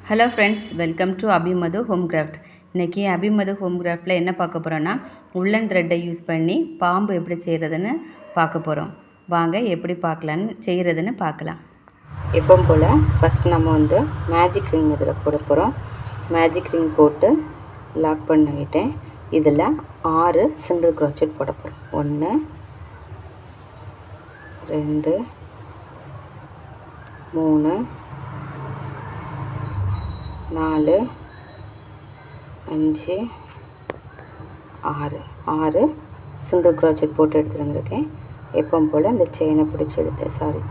Hello friends, welcome to Abimathu home craft. இன்றைக்கி Abimathu home கிராஃப்டில் என்ன பார்க்க போகிறோன்னா, உள்ளன் த்ரெட்டை யூஸ் பண்ணி பாம்பு எப்படி செய்கிறதுன்னு பார்க்க போகிறோம். வாங்க எப்படி செய்கிறதுன்னு பார்க்கலாம். எப்பவும் போல் ஃபஸ்ட் நம்ம மேஜிக் ரிங் இதில் போட போகிறோம். மேஜிக் ரிங் போட்டு லாக் பண்ணிவிட்டேன். இதில் 6 சிங்கிள் க்ரோச்சட் போட போகிறோம். 1 2 3 4 5 6 சிங்கிள் க்ரோச்சட் போட்டு எடுத்துகிட்டு வந்திருக்கேன். எப்பவும் போல் இந்த செயினை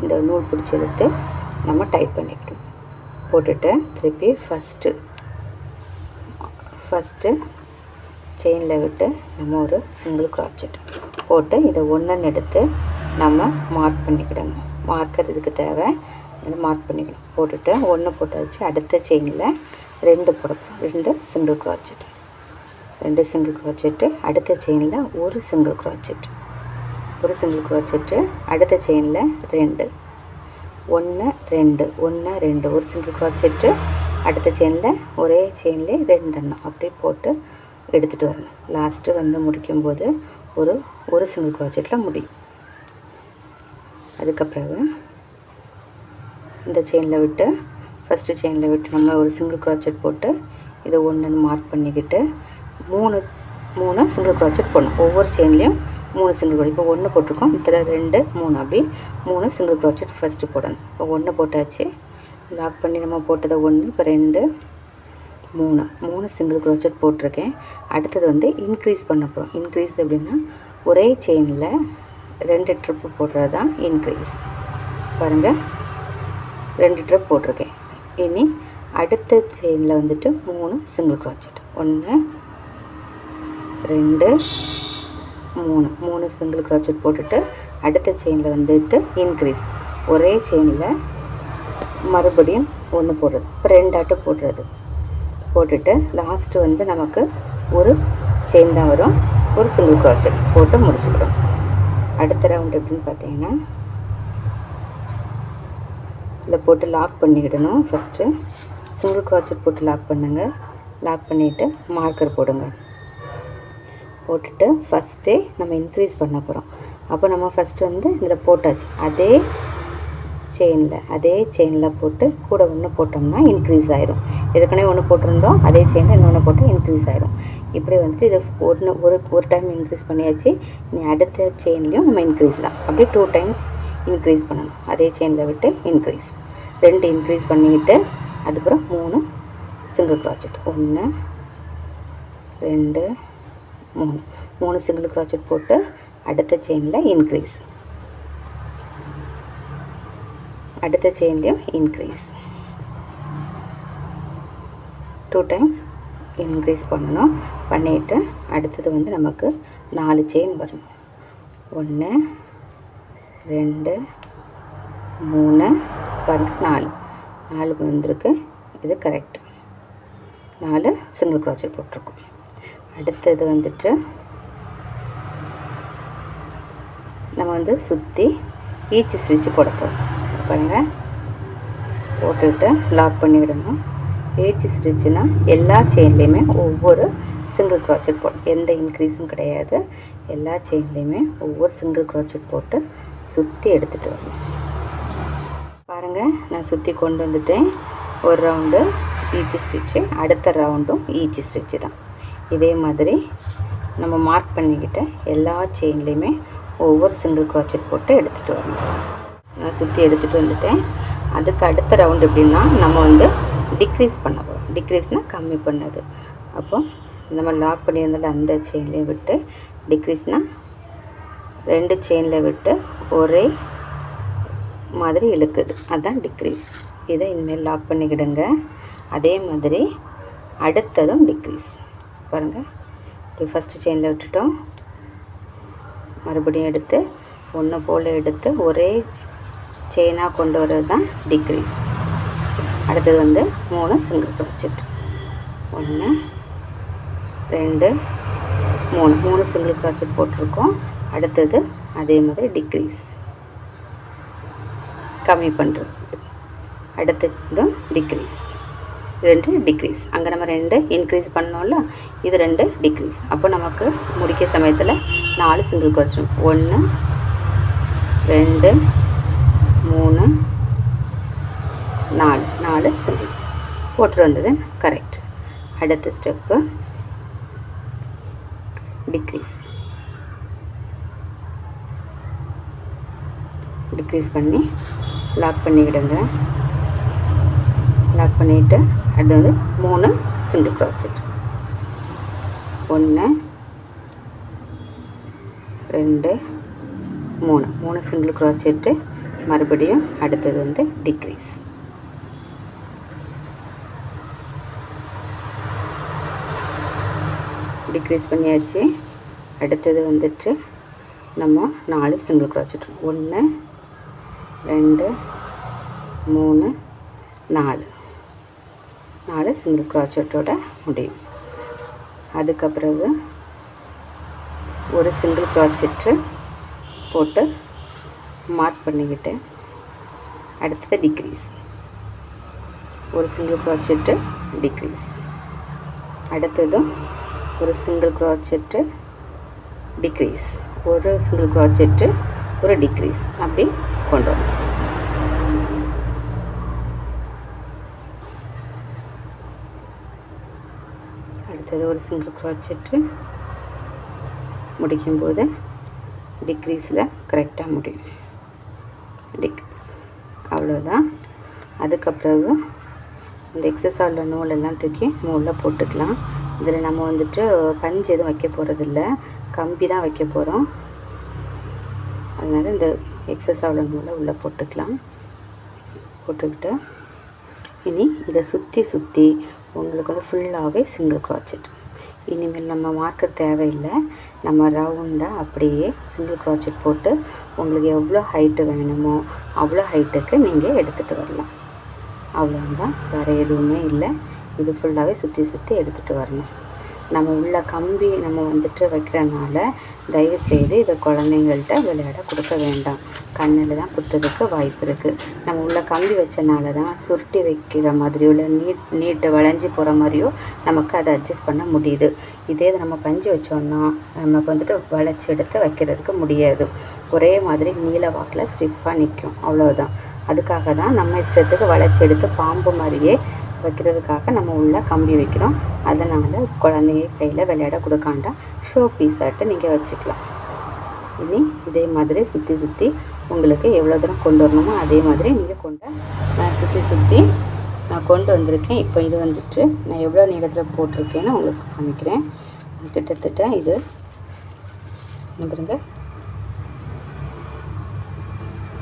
இந்த நூல் பிடிச்சி எடுத்து நம்ம டைட் பண்ணிக்கிட்டோம். போட்டுட்டு திருப்பி ஃபஸ்ட்டு செயினில் விட்டு நம்ம ஒரு சிங்கிள் க்ரோச்சட் போட்டு இதை ஒன்றுன்னு எடுத்து நம்ம மார்க் பண்ணிக்கிடணும். மார்க்கர் இதுக்கு தேவை, அதை மார்க் பண்ணிக்கணும். போட்டுட்டு 1 போட்டு வச்சு அடுத்த செயினில் 2 போடணும். 2 சிங்கிள் க்ரோச்செட்டு அடுத்த செயினில் ஒரு சிங்கிள் க்ரோச்செட்டு அடுத்த செயினில் 2 1 2 1 2 ஒரு சிங்கிள் க்ரோச்செட்டு அடுத்த செயினில் ஒரே செயின்லேயே 2 எண்ணம் அப்படி போட்டு எடுத்துகிட்டு வரணும். லாஸ்ட்டு முடிக்கும்போது ஒரு சிங்கிள் க்ரோச்செட்டில் முடியும். அதுக்கப்புறம் இந்த ஃபஸ்ட்டு செயினில் விட்டு நம்ம ஒரு சிங்கிள் க்ரோச்சட் போட்டு இதை ஒன்றுன்னு மார்க் பண்ணிக்கிட்டு 3 சிங்கிள் க்ரோச்சட் போடணும். ஒவ்வொரு செயின்லேயும் 3 சிங்கிள் க்ரோச்சட். இப்போ 1 போட்டிருக்கோம், இதில் 2 3 அப்படி 3 சிங்கிள் க்ரோச்சட் ஃபஸ்ட்டு போடணும். இப்போ 1 போட்டாச்சு, லாக் பண்ணி நம்ம போட்டதை 1, இப்போ 2 3 சிங்கிள் க்ரோச்சட் போட்டிருக்கேன். அடுத்தது இன்க்ரீஸ் பண்ண போகிறோம். இன்க்ரீஸ் அப்படின்னா ஒரே செயினில் 2 ட்ரிப்பு போடுறது தான் இன்க்ரீஸ். பாருங்கள், 2 ட்ரிப் போட்டிருக்கேன். இனி அடுத்த செயினில் 3 சிங்கிள் க்ரோச்சட். 1 2 3 சிங்கிள் க்ரோச்சட் போட்டுட்டு அடுத்த செயினில் இன்க்ரீஸ் ஒரே செயினில் மறுபடியும் 1 போடுறது. இப்போ 2 ஆட்டு போட்டுட்டு லாஸ்ட்டு நமக்கு ஒரு செயின் தான் வரும். ஒரு சிங்கிள் க்ரோச்சட் போட்டு முடிச்சுக்கிடும். அடுத்த ரவுண்ட் எப்படின்னு பார்த்தீங்கன்னா, இதில் போட்டு லாக் பண்ணிக்கிடணும். ஃபஸ்ட்டு சிங்கிள் க்ரோச்சட் போட்டு லாக் பண்ணுங்கள். லாக் பண்ணிவிட்டு மார்க்கர் போட்டுட்டு ஃபஸ்ட்டே நம்ம இன்க்ரீஸ் பண்ண போகிறோம். அப்போ நம்ம ஃபஸ்ட்டு இதில் போட்டாச்சு. அதே செயினில் போட்டு கூட 1 போட்டோம்னா இன்க்ரீஸ் ஆயிரும். ஏற்கனவே 1 போட்டிருந்தோம், அதே செயினில் இன்னொன்று போட்டால் இன்க்ரீஸ் ஆயிரும். இப்படி இதை ஒரு டைம் இன்க்ரீஸ் பண்ணியாச்சு. இனி அடுத்த செயின்லேயும் நம்ம இன்க்ரீஸ் தான். அப்படியே 2 டைம்ஸ் இன்க்ரீஸ் பண்ணணும். அதே செயினில் விட்டு இன்க்ரீஸ் 2 இன்க்ரீஸ் பண்ணிக்கிட்டு அதுக்கப்புறம் 3 சிங்கிள் க்ரோச்சட். 1 2 3 சிங்கிள் க்ரோச்சட் போட்டு அடுத்த செயினில் இன்க்ரீஸ், அடுத்த செயின்லேயும் இன்க்ரீஸ் 2 டைம்ஸ் இன்க்ரீஸ் பண்ணணும். பண்ணிவிட்டு அடுத்தது நமக்கு 4 செயின் வரும். 1 2 3 பாருங்கள், 4 வந்திருக்கு. இது கரெக்ட். 4 சிங்கிள் க்ரோச்சட் போட்டிருக்கோம். அடுத்தது நம்ம சுற்றி ஈச் ஸ்டிச்சு போட போகிறோம். பாருங்கள், போட்டுட்டு லாக் பண்ணிவிடணும். ஈச் ஸ்டிச்சுனா எல்லா செயின்லேயுமே ஒவ்வொரு சிங்கிள் க்ரோச்சட் போடணும். எந்த இன்க்ரீஸும் கிடையாது. எல்லா செயின்லேயுமே ஒவ்வொரு சிங்கிள் க்ரோச்சட் போட்டு சுற்றி எடுத்துகிட்டு வரணும். பாருங்கள், நான் சுற்றி கொண்டு வந்துட்டேன். ஒரு ரவுண்டு ஈச் ஸ்டிச்சு, அடுத்த ரவுண்டும் ஈச் ஸ்டிச்சு தான். இதே மாதிரி நம்ம மார்க் பண்ணிக்கிட்ட எல்லா செயின்லேயுமே ஒவ்வொரு சிங்கிள் க்ரோச்சட் போட்டு எடுத்துகிட்டு வரணும். நான் சுற்றி எடுத்துகிட்டு வந்துட்டேன். அதுக்கு அடுத்த ரவுண்டு எப்படின்னா, நம்ம டிக்ரீஸ் பண்ண போகிறோம். டிக்ரீஸ்னால் கம்மி பண்ணது. அப்போ நம்ம லாக் பண்ணியிருந்தால அந்த செயின்லேயும் விட்டு டிக்ரீஸ்னால் 2 செயினில் விட்டு ஒரே மாதிரி இழுக்குது, அதுதான் டிக்ரீஸ். இதை இனிமேல் லாக் பண்ணிக்கிடுங்க. அதே மாதிரி அடுத்ததும் டிக்ரீஸ். பாருங்கள், இப்படி ஃபஸ்ட்டு செயினில் விட்டுட்டோம், மறுபடியும் எடுத்து 1 போல் எடுத்து ஒரே செயினாக கொண்டு வர்றது தான் டிக்ரீஸ். அடுத்தது 3 சிங்கிள் க்ரோச்சட். 1 2 3 சிங்கிள் க்ரோச்சட் போட்டிருக்கோம். அடுத்தது அதே மாதிரி டிக்ரீஸ் கம்மி பண்ணுறது. அடுத்ததும் டிக்ரீஸ். 2 டிக்ரீஸ். அங்கே நம்ம 2 இன்க்ரீஸ் பண்ணோம்ல, இது 2 டிக்ரீஸ். அப்போ நமக்கு முடிக்க சமயத்தில் 4 சிங்கிள் க்ரோச்சட். 1 2 3 4 சிங்கிள் போட்டு வந்தது கரெக்ட். அடுத்த ஸ்டெப்பு டிக்ரீஸ் பண்ணி லாக் பண்ணிவிடுங்க. லாக் பண்ணிவிட்டு அது வந்து 3 சிங்கிள் க்ரோச்சட். 1 2 3 சிங்கிள் க்ரோச்செட்டு. மறுபடியும் அடுத்தது வந்து டிக்ரீஸ். டிக்ரீஸ் பண்ணியாச்சு. அடுத்தது வந்துட்டு நம்ம 4 சிங்கிள் க்ரோச்செட். 1 2 3 4 சிங்கிள் க்ரோச்செட்டோட முடியும். அதுக்கப்புறவு ஒரு சிங்கிள் க்ரோச்செட்டு போட்டு மார்க் பண்ணிக்கிட்டு அடுத்தது டிக்ரீஸ். ஒரு சிங்கிள் க்ரோச்செட்டு டிக்ரீஸ். அடுத்ததும் ஒரு சிங்கிள் க்ரோச்செட்டு டிக்ரீஸ். ஒரு சிங்கிள் க்ரோச்செட்டு ஒரு டிக்ரீஸ். அப்படி கொண்டு வரும். அடுத்தது ஒரு சிங்கிள் க்ரோச்செட்டு முடிக்கும்போது டிக்ரீஸில் கரெக்டாக முடியும். டிக்ரீஸ் அவ்வளோதான். அதுக்கப்புறவு இந்த எக்ஸஸாக உள்ள நூலெல்லாம் தூக்கி நூலில் போட்டுக்கலாம். இதில் நம்ம வந்துட்டு பஞ்சு எதுவும் வைக்க போகிறதில்ல, கம்பி தான் வைக்க போகிறோம். அதனால் இந்த எக்ஸஸாக உள்ள நூலை உள்ளே போட்டுக்கலாம். போட்டுக்கிட்டு இனி இதை சுற்றி உங்களுக்கு வந்து ஃபுல்லாகவே சிங்கிள் க்ரோச்செட். இனிமேல் நம்ம மார்க்கர் தேவையில்லை. நம்ம ரவுண்டாக அப்படியே சிங்கிள் க்ரோச்செட் போட்டு உங்களுக்கு எவ்வளோ ஹைட்டு வேணுமோ அவ்வளோ ஹைட்டுக்கு நீங்கள் எடுத்துகிட்டு வரலாம். அவ்வளோதான், வேறு எதுவுமே இல்லை. இது ஃபுல்லாகவே சுற்றி எடுத்துகிட்டு வரணும். நம்ம உள்ள கம்பி நம்ம வந்துட்டு வைக்கிறனால தயவுசெய்து இதை குழந்தைங்கள்ட்ட விளையாட கொடுக்க வேண்டாம். கண்ணில் தான் குத்துறதுக்கு வாய்ப்பு இருக்குது. நம்ம உள்ள கம்பி வச்சனால தான் சுருட்டி வைக்கிற மாதிரியோ இல்லை நீட்டை வளைஞ்சி போகிற மாதிரியோ நமக்கு அதை அட்ஜஸ்ட் பண்ண முடியுது. இதே இதை நம்ம பஞ்சு வச்சோன்னா நமக்கு வந்துட்டு வளைச்சி எடுத்து வைக்கிறதுக்கு முடியாது. ஒரே மாதிரி நீல வாக்கில் ஸ்டிஃபாக நிற்கும். அவ்வளோதான். அதுக்காக தான் நம்ம இஷ்டத்துக்கு வளைச்சி எடுத்து பாம்பு மாதிரியே வைக்கிறதுக்காக நம்ம உள்ள கம்பி வைக்கிறோம். அதனால் குழந்தைங்க கையில் விளையாட கொடுக்காண்டா ஷோ பீஸாட்டு நீங்கள் வச்சுக்கலாம். இனி இதே மாதிரி சுற்றி உங்களுக்கு எவ்வளோ தூரம் கொண்டு வரணுமோ அதே மாதிரி நீங்கள் நான் சுற்றி நான் கொண்டு வந்திருக்கேன். இப்போ இது வந்துட்டு நான் எவ்வளோ நீளத்தில் போட்டிருக்கேன்னு உங்களுக்கு காமிக்கிறேன். கிட்டத்தட்ட இது பாருங்க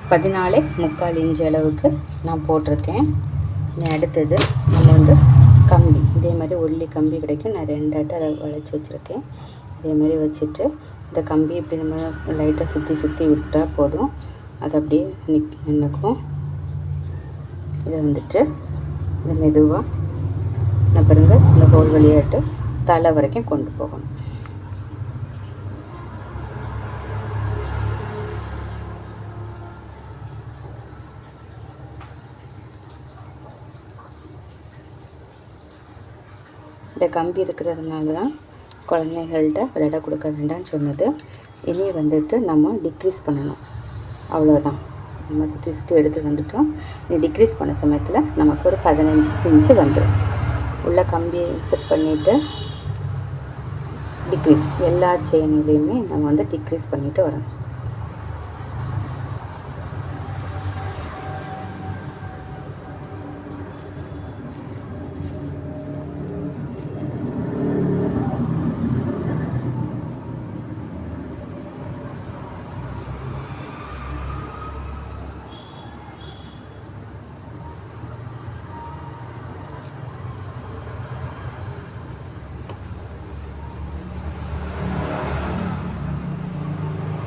14.25 இன்ச் அளவுக்கு நான் போட்டிருக்கேன். அடுத்தது நம்ம வந்து கம்பி இதே மாதிரி ஒல்லி கம்பி கிடைக்கும். நான் 2 ஆட்டு அதை வளைச்சி வச்சுருக்கேன். இதே மாதிரி வச்சுட்டு இந்த கம்பி இப்படி நம்ம லைட்டாக சுற்றி விட்டால் போதும். அது அப்படியே நின்றுக்கும். இதை வந்துட்டு இந்த மெதுவாக நான் பாருங்க இந்த ஹோல் வழியாட்டு தலை வரைக்கும் கொண்டு போகணும். இந்த கம்பி இருக்கிறதுனால தான் குழந்தைகள்கிட்ட விளையாட கொடுக்க வேண்டாம்னு சொன்னது. இனி வந்துட்டு நம்ம டிக்ரீஸ் பண்ணணும். அவ்வளோதான். நம்ம சுற்றி எடுத்துகிட்டு வந்துட்டோம். இனி டிக்ரீஸ் பண்ண சமயத்தில் நமக்கு ஒரு 15 இன்ச்சு வந்துடும். உள்ள கம்பியை இன்செர்ட் பண்ணிவிட்டு டிக்ரீஸ் எல்லா செயின்லேயுமே நம்ம வந்து டிக்ரீஸ் பண்ணிவிட்டு வரணும்.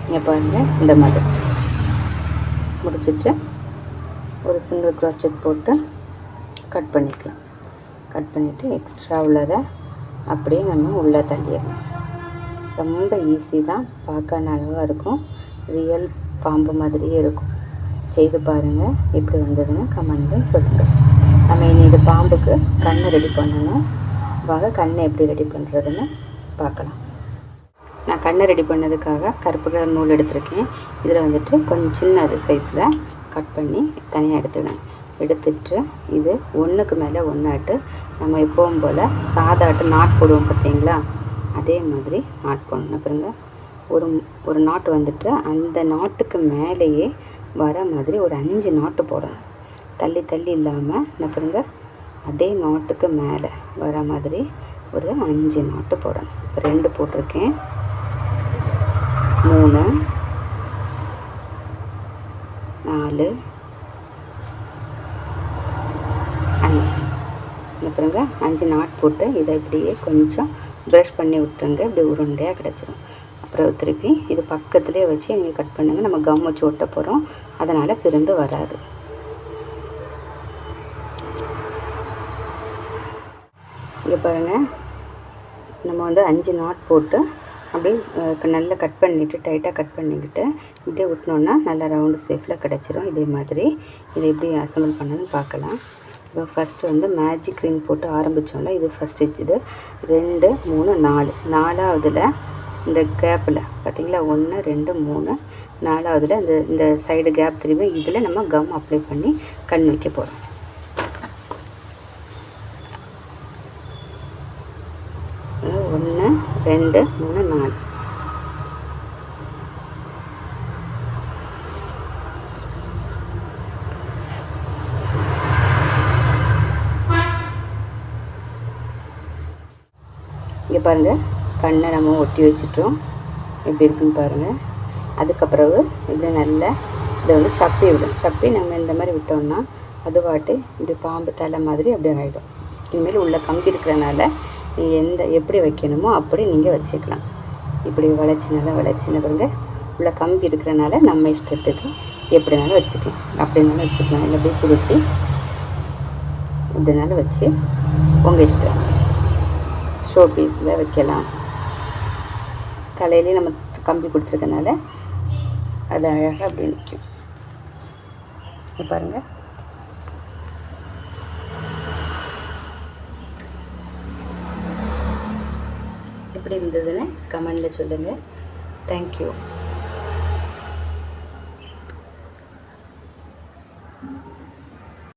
இங்கே பாருங்கள், இந்த மாதிரி முடிச்சுட்டு ஒரு சிங்கிள் க்ரோச்செட் போட்டு கட் பண்ணிக்கலாம். கட் பண்ணிவிட்டு எக்ஸ்ட்ரா உள்ளதை அப்படியே நம்ம உள்ளே தள்ளிடலாம். ரொம்ப ஈஸி தான், பார்க்க அழகாக இருக்கும். ரியல் பாம்பு மாதிரியே இருக்கும். செய்து பாருங்கள். எப்படி வந்ததுன்னு கமெண்ட்ல சொல்லுங்கள். நம்ம இனி இது பாம்புக்கு கண் ரெடி பண்ணணும். வாங்க கண் எப்படி ரெடி பண்ணுறதுன்னு பார்க்கலாம். நான் கண் ரெடி பண்ணதுக்காக கருப்பு கலர் நூல் எடுத்திருக்கேன். இதில் வந்துட்டு கொஞ்சம் சின்ன சைஸில் கட் பண்ணி தனியாக எடுத்துட்டு இது ஒன்றுக்கு மேலே ஒன்றாட்டு நம்ம எப்பவும் போல் சாதாட்டு நாட் போடுவோம் பார்த்தீங்களா, அதே மாதிரி நாட் போடணும். பாருங்க ஒரு நாட்டு வந்துட்டு அந்த நாட்டுக்கு மேலேயே வர மாதிரி ஒரு 5 நாட்டு போடணும். தள்ளி தள்ளி இல்லாமல் நான் பாருங்க அதே நாட்டுக்கு மேலே வர மாதிரி ஒரு 5 நாட்டு போடணும். இப்போ 2 போட்டிருக்கேன், 3, 4, 5. இந்த பாருங்க 5 நாட் போட்டு இதை இப்படியே கொஞ்சம் ப்ரஷ் பண்ணி விட்டுருங்க. இப்படி உருண்டையாக கிடச்சிடும். அப்புறம் திருப்பி இது பக்கத்துலேயே வச்சு நீங்கள் கட் பண்ணுங்கள். நம்ம கம் வச்சு ஒட்ட போகிறோம், அதனால் பிரிந்து வராது. இங்கே பாருங்கள், நம்ம வந்து 5 நாட் போட்டு அப்படியே நல்லா கட் பண்ணிவிட்டு டைட்டாக கட் பண்ணிக்கிட்டு இப்படியே விட்டினோன்னா நல்லா ரவுண்டு ஷேப்பில் கிடச்சிரும். இதே மாதிரி இதை எப்படி அசம்பிள் பண்ணணும்னு பார்க்கலாம். இப்போ ஃபஸ்ட்டு வந்து மேஜிக் ரிங் போட்டு ஆரம்பித்தோம்ல, இது ஃபஸ்ட் ஸ்டிச். இது 2, 3, 4. 4வதுல இந்த கேப்பில் பார்த்திங்களா 1, 2, 3, 4வதுல இந்த சைடு கேப் திரும்பி இதில் நம்ம கம் அப்ளை பண்ணி கண் வைக்க போகிறோம். ஒன்று, 2, 3, 4. இங்கே பாருங்கள், கண்ணை நம்ம ஒட்டி வச்சிட்டோம். எப்படி இருக்குன்னு பாருங்கள். அதுக்கப்புறம் இப்படி நல்லா இதை வந்து சப்பி விடும். சப்பி நம்ம இந்த மாதிரி விட்டோம்னா அது பாட்டு இப்படி பாம்பு தலை மாதிரி அப்படியே ஆகிடும். இனிமேல் உள்ள கம்பி இருக்கிறனால எப்படி வைக்கணுமோ அப்படி நீங்கள் வச்சுக்கலாம். இப்படி நல்லா வளைச்சின பாருங்க, உள்ள கம்பி இருக்கிறனால நம்ம இஷ்டத்துக்கு எப்படினாலும் வச்சுக்கலாம். அப்படினாலும் வச்சுக்கலாம், இல்லை அப்படியே சுருட்டி இப்படினாலும் வச்சு உங்கள் இஷ்டம். ஷோ பீஸில் வைக்கலாம். தலையிலே நம்ம கம்பி கொடுத்துருக்கனால அது அழகாக அப்படி நிற்கும். பாருங்கள், எப்படி இருந்ததுன்னு கமெண்டில் சொல்லுங்கள். தேங்க்யூ.